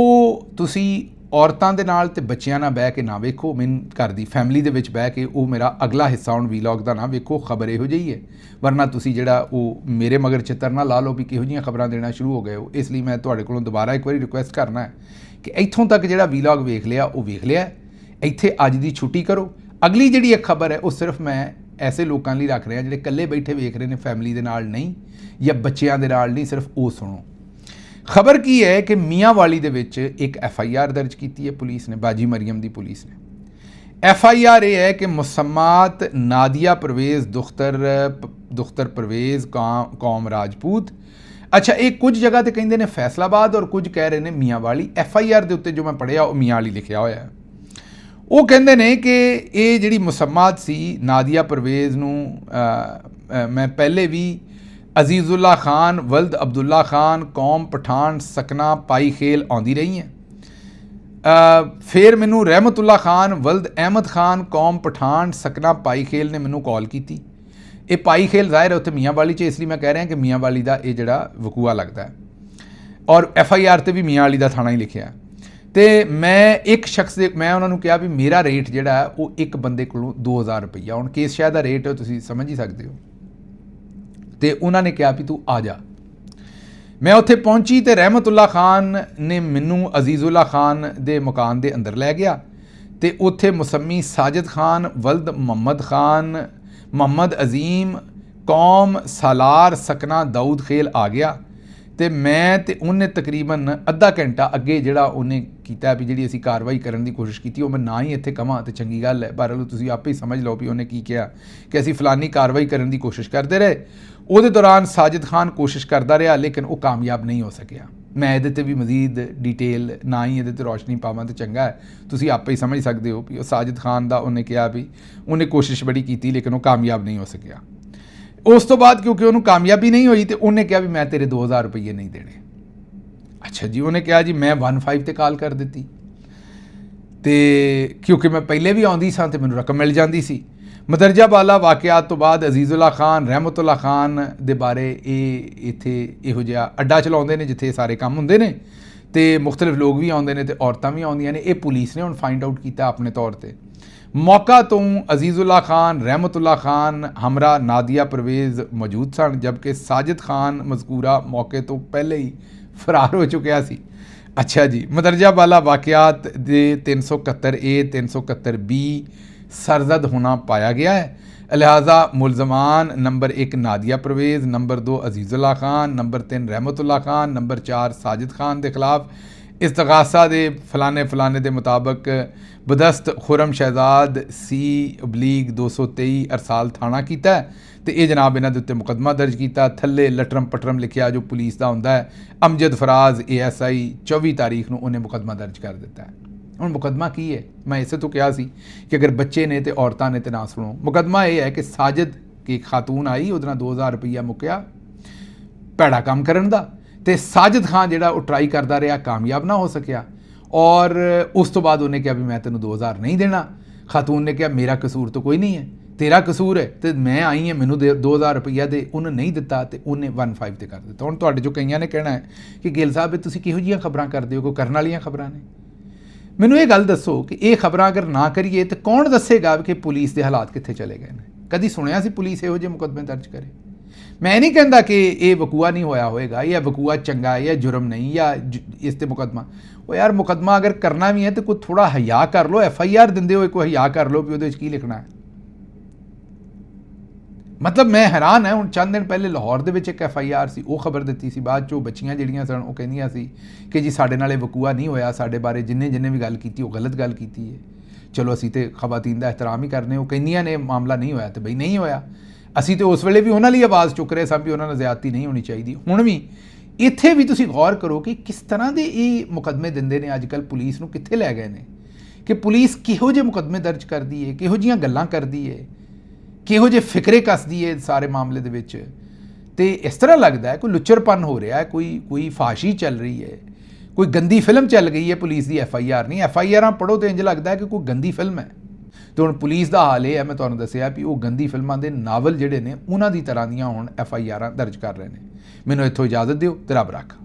तुसीं ਔਰਤਾਂ ਦੇ ਨਾਲ ਤੇ ਬੱਚਿਆਂ ਨਾਲ ਬਹਿ ਕੇ ਨਾ ਵੇਖੋ, ਮੈਨੂੰ ਘਰ ਦੀ ਫੈਮਿਲੀ ਦੇ ਵਿੱਚ ਬਹਿ ਕੇ ਉਹ ਮੇਰਾ ਅਗਲਾ ਹਿੱਸਾ ਹੁਣ ਵੀਲੌਗ ਦਾ ਨਾ ਵੇਖੋ। ਖਬਰ ਇਹੋ ਜਿਹੀ ਹੈ, ਵਰਨਾ ਤੁਸੀਂ ਜਿਹੜਾ ਉਹ ਮੇਰੇ ਮਗਰ ਚਿੱਤਰ ਨਾ ਲਾ ਲਓ ਵੀ ਕਿਹੋ ਜਿਹੀਆਂ ਖਬਰਾਂ ਦੇਣਾ ਸ਼ੁਰੂ ਹੋ ਗਏ ਹੋ। ਇਸ ਲਈ ਮੈਂ ਤੁਹਾਡੇ ਕੋਲੋਂ ਦੁਬਾਰਾ ਇੱਕ ਵਾਰੀ ਰਿਕੁਐਸਟ ਕਰਨਾ ਹੈ ਕਿ ਇੱਥੋਂ ਤੱਕ ਜਿਹੜਾ ਵੀਲੌਗ ਵੇਖ ਲਿਆ ਉਹ ਵੇਖ ਲਿਆ, ਇੱਥੇ ਅੱਜ ਦੀ ਛੁੱਟੀ ਕਰੋ। ਅਗਲੀ ਜਿਹੜੀ ਇੱਕ ਖਬਰ ਹੈ ਉਹ ਸਿਰਫ ਮੈਂ ਐਸੇ ਲੋਕਾਂ ਲਈ ਰੱਖ ਰਿਹਾ ਜਿਹੜੇ ਇਕੱਲੇ ਬੈਠੇ ਵੇਖ ਰਹੇ ਨੇ, ਫੈਮਿਲੀ ਦੇ ਨਾਲ ਨਹੀਂ ਜਾਂ ਬੱਚਿਆਂ ਦੇ ਨਾਲ ਨਹੀਂ, ਸਿਰਫ ਉਹ ਸੁਣੋ। ਖਬਰ ਕੀ ਹੈ ਕਿ ਮੀਆਂਵਾਲੀ ਦੇ ਵਿੱਚ ਇੱਕ FIR ਦਰਜ ਕੀਤੀ ਹੈ ਪੁਲਿਸ ਨੇ, ਬਾਜੀ ਮਰੀਮ ਦੀ ਪੁਲਿਸ ਨੇ। FIR ਇਹ ਹੈ ਕਿ ਮੁਸੰਮਾਤ ਨਾदिया परवेज़ दुख्तर परवेज़ कौम राजपूत। ਅੱਛਾ, ਇਹ ਕੁਝ ਜਗ੍ਹਾ ਤੇ ਕਹਿੰਦੇ ਨੇ ਫੈਸਲਾਬਾਦ ਔਰ ਕੁਝ ਕਹਿ ਰਹੇ ਨੇ ਮੀਆਂਵਾਲੀ। FIR ਦੇ ਉੱਤੇ ਜੋ ਮੈਂ ਪੜ੍ਹਿਆ ਉਹ ਮੀਆਂਵਾਲੀ ਲਿਖਿਆ ਹੋਇਆ ਹੈ। ਉਹ ਕਹਿੰਦੇ ਨੇ ਕਿ ਇਹ ਜਿਹੜੀ ਮੁਸੰਮਾਤ ਸੀ नादिया परवेज़ ਨੂੰ ਮੈਂ ਪਹਿਲੇ ਵੀ ਅਜ਼ੀਜ਼ੁल्ला ਖਾਨ ਵਲਦ ਅਬਦੁੱਲਾ ਖਾਨ ਕੌਮ ਪਠਾਨ ਸਕਨਾ ਪਾਈ ਖੇਲ ਆਉਂਦੀ ਰਹੀ ਹੈ। ਫਿਰ ਮੈਨੂੰ ਰਹਿਮਤੁल्ला ਖਾਨ ਵਲਦ ਅਹਿਮਦ ਖਾਨ ਕੌਮ ਪਠਾਨ ਸਕਨਾ ਪਾਈ ਖੇਲ ਨੇ ਮੈਨੂੰ ਕਾਲ ਕੀਤੀ। ਇਹ ਪਾਈ ਖੇਲ ਜ਼ਾਹਿਰ ਹੈ ਉੱਥੇ ਮੀਆਂਵਾਲੀ 'ਚ, ਇਸ ਲਈ ਮੈਂ ਕਹਿ ਰਿਹਾ ਕਿ ਮੀਆਂਵਾਲੀ ਦਾ ਇਹ ਜਿਹੜਾ ਵਕੂਆ ਲੱਗਦਾ ਹੈ ਔਰ FIR ਤੇ ਵੀ ਮੀਆਂਵਾਲੀ ਦਾ ਥਾਣਾ ਹੀ ਲਿਖਿਆ। ਤੇ ਮੈਂ ਇੱਕ ਸ਼ਖਸ ਦੇ ਮੈਂ ਉਹਨਾਂ ਨੂੰ ਕਿਹਾ ਵੀ ਮੇਰਾ ਰੇਟ ਜਿਹੜਾ ਹੈ ਉਹ ਇੱਕ ਬੰਦੇ ਕੋਲੋਂ 2000 ਰੁਪਈਆ, ਹੁਣ ਕੇਸ ਸ਼ਾਇਦ ਦਾ ਰੇਟ ਤੁਸੀਂ ਸਮਝ ਹੀ ਸਕਦੇ ਹੋ। ਤੇ ਉਹਨਾਂ ਨੇ ਕਿਹਾ ਵੀ ਤੂੰ ਆ ਜਾ। ਮੈਂ ਉੱਥੇ ਪਹੁੰਚੀ ਤੇ ਰਹਿਮਤੁल्ला ਖਾਨ ਨੇ ਮੈਨੂੰ ਅਜ਼ੀਜ਼ੁल्ला ਖਾਨ ਦੇ ਮਕਾਨ ਦੇ ਅੰਦਰ ਲੈ ਗਿਆ ਤੇ ਉੱਥੇ ਮੁਸੰਮੀ ਸਾਜਿਦ ਖਾਨ ਵਲਦ ਮੁਹੰਮਦ ਖਾਨ ਮੁਹੰਮਦ ਅਜ਼ੀਮ ਕੌਮ ਸਾਲਾਰ ਸਕਨਾ ਦਾਊਦ ਖੇਲ ਆ ਗਿਆ। ਤੇ ਮੈਂ ਤੇ ਉਹਨੇ ਤਕਰੀਬਨ ਅੱਧਾ ਘੰਟਾ ਅੱਗੇ ਜਿਹੜਾ ਉਹਨੇ ਕੀਤਾ ਵੀ ਜਿਹੜੀ ਅਸੀਂ ਕਾਰਵਾਈ ਕਰਨ ਦੀ ਕੋਸ਼ਿਸ਼ ਕੀਤੀ, ਉਹ ਮੈਂ ਨਾ ਹੀ ਇੱਥੇ ਕਵਾਂ ਤੇ ਚੰਗੀ ਗੱਲ ਹੈ। ਬਹਰਹਾਲ ਤੁਸੀਂ ਆਪੇ ਹੀ ਸਮਝ ਲਓ ਵੀ ਉਹਨੇ ਕੀ ਕਿਹਾ ਕਿ ਅਸੀਂ ਫਲਾਨੀ ਕਾਰਵਾਈ ਕਰਨ ਦੀ ਕੋਸ਼ਿਸ਼ ਕਰਦੇ ਰਹੇ। ਉਹਦੇ ਦੌਰਾਨ ਸਾਜਿਦ ਖਾਨ ਕੋਸ਼ਿਸ਼ ਕਰਦਾ ਰਿਹਾ ਲੇਕਿਨ ਉਹ ਕਾਮਯਾਬ ਨਹੀਂ ਹੋ ਸਕਿਆ। ਮੈਂ ਇਹਦੇ ਤੇ ਵੀ ਮਜ਼ੀਦ ਡਿਟੇਲ ਨਾ ਹੀ ਇਹਦੇ ਤੇ ਰੌਸ਼ਨੀ ਪਾਵਾਂ ਤੇ ਚੰਗਾ ਹੈ, ਤੁਸੀਂ ਆਪੇ ਹੀ ਸਮਝ ਸਕਦੇ ਹੋ ਵੀ ਉਹ ਸਾਜਿਦ ਖਾਨ ਦਾ ਉਹਨੇ ਕਿਹਾ ਵੀ ਉਹਨੇ ਕੋਸ਼ਿਸ਼ ਬੜੀ ਕੀਤੀ ਲੇਕਿਨ ਉਹ ਕਾਮਯਾਬ ਨਹੀਂ ਹੋ ਸਕਿਆ। ਉਸ ਤੋਂ ਬਾਅਦ ਕਿਉਂਕਿ ਉਹਨੂੰ ਕਾਮਯਾਬੀ ਨਹੀਂ ਹੋਈ ਤੇ ਉਹਨੇ ਕਿਹਾ ਵੀ ਮੈਂ ਤੇਰੇ 2000 ਰੁਪਏ ਨਹੀਂ ਦੇਣੇ। ਅੱਛਾ ਜੀ, ਉਹਨੇ ਕਿਹਾ ਜੀ ਮੈਂ 15 ਤੇ ਕਾਲ ਕਰ ਦਿੱਤੀ ਤੇ ਕਿਉਂਕਿ ਮੈਂ ਪਹਿਲੇ ਵੀ ਆਉਂਦੀ ਸਾਂ ਤੇ ਮੈਨੂੰ ਰਕਮ ਮਿਲ ਜਾਂਦੀ ਸੀ। ਮਦਰਜਾ ਵਾਲਾ ਵਾਕਿਆਤ ਤੋਂ ਬਾਅਦ ਅਜ਼ੀਜ਼ੁल्ला ਖਾਨ ਰਹਿਮਤੁल्ला ਖਾਨ ਦੇ ਬਾਰੇ ਇਹ ਇੱਥੇ ਇਹੋ ਜਿਹਾ ਅੱਡਾ ਚਲਾਉਂਦੇ ਨੇ ਜਿੱਥੇ ਸਾਰੇ ਕੰਮ ਹੁੰਦੇ ਨੇ ਤੇ ਮੁਖਤਲਿਫ ਲੋਕ ਵੀ ਆਉਂਦੇ ਨੇ ਤੇ ਔਰਤਾਂ ਵੀ ਆਉਂਦੀਆਂ ਨੇ। ਇਹ ਪੁਲਿਸ ਨੇ ਹੁਣ ਫਾਈਂਡ ਆਊਟ ਕੀਤਾ ਆਪਣੇ ਤੌਰ ਤੇ। ਮੌਕਾ ਤੋਂ ਅਜ਼ੀਜ਼ੁल्ला ਖਾਨ ਰਹਿਮਤੁल्ला ਖਾਨ ਹਮਰਾ नादिया परवेज़ ਮੌਜੂਦ ਸਨ, ਜਦਕਿ ਸਾਜਿਦ ਖਾਨ ਮਜ਼ਕੂਰਾ ਮੌਕੇ ਤੋਂ ਪਹਿਲੇ ਹੀ ਫਰਾਰ ਹੋ ਚੁੱਕਿਆ ਸੀ। ਅੱਛਾ ਜੀ, ਮਦਰਜਾ ਵਾਲਾ ਵਾਕਿਆਤ ਦੇ 371A 371B सरजद होना पाया गया है। लिहाजा मुलजमान number 1 Nadia Parvez, number 2 Azizullah Khan, number 3 Rahmatullah Khan, number 4 Sajid Khan के खिलाफ इस्तगासा दे फलाने दे मुताबिक बदस्त खुरम शहजाद C/223 अरसाल थाना किया तो ये जनाब इन्हों के उत्ते मुकदमा दर्ज किया। थले लटरम पटरम लिखिया जो पुलिस का होंदा है। अमजद फराज ASI 24 तारीख को उन्हें मुकदमा दर्ज कर दिता है। ਹੁਣ ਮੁਕੱਦਮਾ ਕੀ ਹੈ? ਮੈਂ ਇਸੇ ਤੋਂ ਕਿਹਾ ਸੀ ਕਿ ਅਗਰ ਬੱਚੇ ਨੇ ਤੇ ਔਰਤਾਂ ਨੇ ਤੇ ਨਾ ਸੁਣੋ। ਮੁਕੱਦਮਾ ਇਹ ਹੈ ਕਿ ਸਾਜਿਦ ਕੀ ਖਾਤੂਨ ਆਈ, ਉਹਦੇ ਨਾਲ 2000 ਰੁਪਈਆ ਮੁੱਕਿਆ ਭੈੜਾ ਕੰਮ ਕਰਨ ਦਾ ਤੇ ਸਾਜਿਦ ਖਾਨ ਜਿਹੜਾ ਉਹ ਟਰਾਈ ਕਰਦਾ ਰਿਹਾ, ਕਾਮਯਾਬ ਨਾ ਹੋ ਸਕਿਆ ਔਰ ਉਸ ਤੋਂ ਬਾਅਦ ਉਹਨੇ ਕਿਹਾ ਵੀ ਮੈਂ ਤੈਨੂੰ 2000 ਨਹੀਂ ਦੇਣਾ। ਖਾਤੂਨ ਨੇ ਕਿਹਾ ਮੇਰਾ ਕਸੂਰ ਤਾਂ ਕੋਈ ਨਹੀਂ ਹੈ, ਤੇਰਾ ਕਸੂਰ ਹੈ ਤੇ ਮੈਂ ਆਈ ਹਾਂ, ਮੈਨੂੰ 2000 ਰੁਪਈਆ ਦੇ। ਉਹਨੇ ਨਹੀਂ ਦਿੱਤਾ ਤੇ ਉਹਨੇ 15 ਤੇ ਕਰ ਦਿੱਤਾ। ਹੁਣ ਤੁਹਾਡੇ ਜੋ ਕਈਆਂ ਨੇ ਕਹਿਣਾ ਹੈ ਕਿ ਗਿੱਲ ਸਾਹਿਬ ਤੁਸੀਂ ਕਿਹੋ ਜਿਹੀਆਂ ਖਬਰਾਂ ਕਰਦੇ ਹੋ, ਕੋਈ ਕਰਨ ਵਾਲੀਆਂ ਖਬਰਾਂ ਨੇ। ਮੈਨੂੰ ਇਹ ਗੱਲ ਦੱਸੋ ਕਿ ਇਹ ਖਬਰਾਂ ਅਗਰ ਨਾ ਕਰੀਏ ਤਾਂ ਕੌਣ ਦੱਸੇਗਾ ਕਿ ਪੁਲਿਸ ਦੇ ਹਾਲਾਤ ਕਿੱਥੇ ਚਲੇ ਗਏ ਨੇ? ਕਦੀ ਸੁਣਿਆ ਸੀ ਪੁਲਿਸ ਇਹੋ ਜਿਹੇ ਮੁਕੱਦਮੇ ਦਰਜ ਕਰੇ? ਮੈਂ ਨਹੀਂ ਕਹਿੰਦਾ ਕਿ ਇਹ ਵਕੂਆ ਨਹੀਂ ਹੋਇਆ ਹੋਏਗਾ ਜਾਂ ਵਕੂਆ ਚੰਗਾ ਹੈ ਜਾਂ ਜੁਰਮ ਨਹੀਂ ਜਾਂ ਇਸ ਤੇ ਮੁਕੱਦਮਾ। ਉਹ ਯਾਰ ਮੁਕੱਦਮਾ ਅਗਰ ਕਰਨਾ ਵੀ ਹੈ ਤਾਂ ਕੋਈ ਥੋੜਾ ਹਿਆ ਕਰ ਲਓ। FIR ਦਿੰਦੇ ਹੋਏ ਕੋਈ ਹਿਆ ਕਰ ਲਓ ਵੀ ਉਹਦੇ ਵਿੱਚ ਕੀ ਲਿਖਣਾ ਹੈ। ਮਤਲਬ ਮੈਂ ਹੈਰਾਨ ਹੈ। ਹੁਣ ਚੰਦ ਦਿਨ ਪਹਿਲੇ ਲਾਹੌਰ ਦੇ ਵਿੱਚ ਇੱਕ FIR ਸੀ, ਉਹ ਖਬਰ ਦਿੱਤੀ ਸੀ, ਬਾਅਦ 'ਚੋਂ ਬੱਚੀਆਂ ਜਿਹੜੀਆਂ ਸਨ ਉਹ ਕਹਿੰਦੀਆਂ ਸੀ ਕਿ ਜੀ ਸਾਡੇ ਨਾਲ ਇਹ ਵਕੂਆ ਨਹੀਂ ਹੋਇਆ, ਸਾਡੇ ਬਾਰੇ ਜਿੰਨੇ ਵੀ ਗੱਲ ਕੀਤੀ ਉਹ ਗਲਤ ਗੱਲ ਕੀਤੀ ਹੈ। ਚਲੋ ਅਸੀਂ ਤੇ ਖਵਾਤੀਨ ਦਾ ਇਹਤਰਾਮ ਹੀ ਕਰਨੇ। ਉਹ ਕਹਿੰਦੀਆਂ ਨੇ ਮਾਮਲਾ ਨਹੀਂ ਹੋਇਆ ਤੇ ਬਈ ਨਹੀਂ ਹੋਇਆ। ਅਸੀਂ ਤੇ ਉਸ ਵੇਲੇ ਵੀ ਉਹਨਾਂ ਲਈ ਆਵਾਜ਼ ਚੁੱਕ ਰਹੇ ਸਾਂ ਵੀ ਉਹਨਾਂ ਨਾਲ ਜ਼ਿਆਦਤੀ ਨਹੀਂ ਹੋਣੀ ਚਾਹੀਦੀ। ਹੁਣ ਵੀ ਇੱਥੇ ਵੀ ਤੁਸੀਂ ਗੌਰ ਕਰੋ ਕਿ ਕਿਸ ਤਰ੍ਹਾਂ ਦੇ ਇਹ ਮੁਕੱਦਮੇ ਦਿੰਦੇ ਨੇ ਅੱਜ ਕੱਲ੍ਹ। ਪੁਲਿਸ ਨੂੰ ਕਿੱਥੇ ਲੈ ਗਏ ਨੇ ਕਿ ਪੁਲਿਸ ਕਿਹੋ ਜਿਹੇ ਮੁਕੱਦਮੇ ਦਰਜ ਕਰਦੀ ਹੈ, ਕਿਹੋ ਜਿਹੀਆਂ ਗੱਲਾਂ ਕਰਦੀ ਹੈ, ਕਿਹੋ ਜਿਹੇ ਫਿਕਰੇ ਕੱਸਦੀ ਹੈ ਸਾਰੇ ਮਾਮਲੇ ਦੇ ਵਿੱਚ। ਤੇ ਇਸ ਤਰ੍ਹਾਂ ਲੱਗਦਾ ਹੈ ਕੋਈ ਲੁੱਚਰਪਨ ਹੋ ਰਿਹਾ ਹੈ, ਕੋਈ ਫਾਸ਼ੀ ਚੱਲ ਰਹੀ ਹੈ, ਕੋਈ ਗੰਦੀ ਫਿਲਮ ਚੱਲ ਗਈ ਹੈ ਪੁਲਿਸ ਦੀ। FIR ਨਹੀਂ, FIRਾਂ ਪੜ੍ਹੋ ਤੇ ਇੰਝ ਲੱਗਦਾ ਹੈ ਕਿ ਕੋਈ ਗੰਦੀ ਫਿਲਮ ਹੈ। ਤੇ ਹੁਣ ਪੁਲਿਸ ਦਾ ਹਾਲ ਇਹ ਹੈ, ਮੈਂ ਤੁਹਾਨੂੰ ਦੱਸਿਆ ਵੀ ਉਹ ਗੰਦੀ ਫਿਲਮਾਂ ਦੇ ਨਾਵਲ ਜਿਹੜੇ ਨੇ ਉਹਨਾਂ ਦੀ ਤਰ੍ਹਾਂ ਦੀਆਂ ਹੁਣ FIRਾਂ ਦਰਜ ਕਰ ਰਹੇ ਨੇ। ਮੈਨੂੰ ਇੱਥੋਂ ਇਜਾਜ਼ਤ ਦਿਓ ਤੇ ਰੱਬ ਰੱਖ।